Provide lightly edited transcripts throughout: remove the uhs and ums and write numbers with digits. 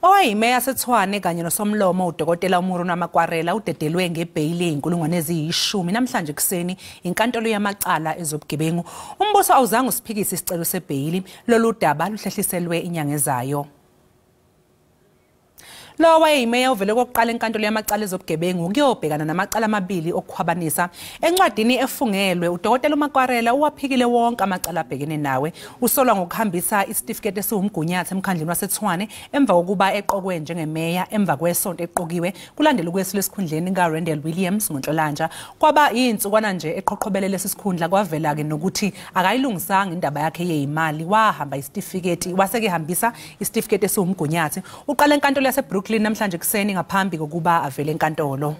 Owayeyimeya yase-Tshwane kanye nosomlomo udokotela Murunwa Makjwarela udedelwe ngebheyili yezinkulungwane eziyishumi namhlanje ekuseni inkantolo yamacala ezobugebengu. Umbuso awuzange usiphikise isicelo sebheyili. Loludaba lihlehliselwe inyanga ezayo. Lo Owayeyimeya uvele kokuqala enkantolo yamacala ezobugebengu kuyobhekana namacala amabili okukhwabanisa. Encwadini efungelwe udokotela Makwarela uwaphikile wonke amacala abhekene nawe. Usolwa ngokuhambisa isitifiketi esiwumgunyathi emkhandleni wase-Tshwane emva kokuba eqokwe njengemeya emva kwesonto eqokiwe kulandela ukwesula esikhundleni Williams ngoNhlolanja. Kwaba yinsukwana nje eqoqobele lesisikhundla kwavela ke nokuthi akayilungisanga indaba yakhe yezimali wahamba isitifiketi wasekehambisa isitifiketi esiwumgunyathi. Uqala enkantolo yase namhlanje ekuseni ngaphambi kokuba avele enkantolo.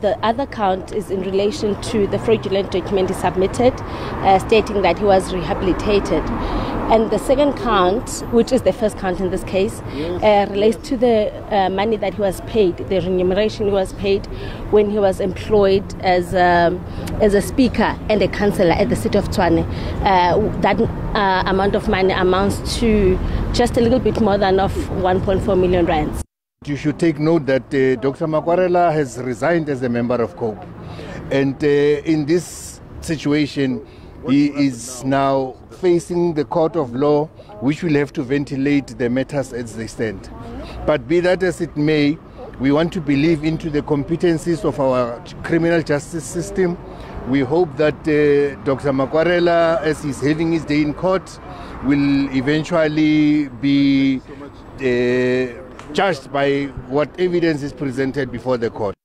The other count is in relation to the fraudulent document he submitted, stating that he was rehabilitated. And the second count, which is the first count in this case, relates to the money that he was paid, the remuneration he was paid when he was employed as a speaker and a councillor at the city of Tshwane. That amount of money amounts to just a little bit more than of 1.4 million rands. You should take note that Dr. Makwarela has resigned as a member of COPE, and in this situation he is now facing the court of law, which will have to ventilate the matters as they stand. But be that as it may, we want to believe into the competencies of our criminal justice system. We hope that Dr. Makwarela, as he's having his day in court, will eventually be judged by what evidence is presented before the court.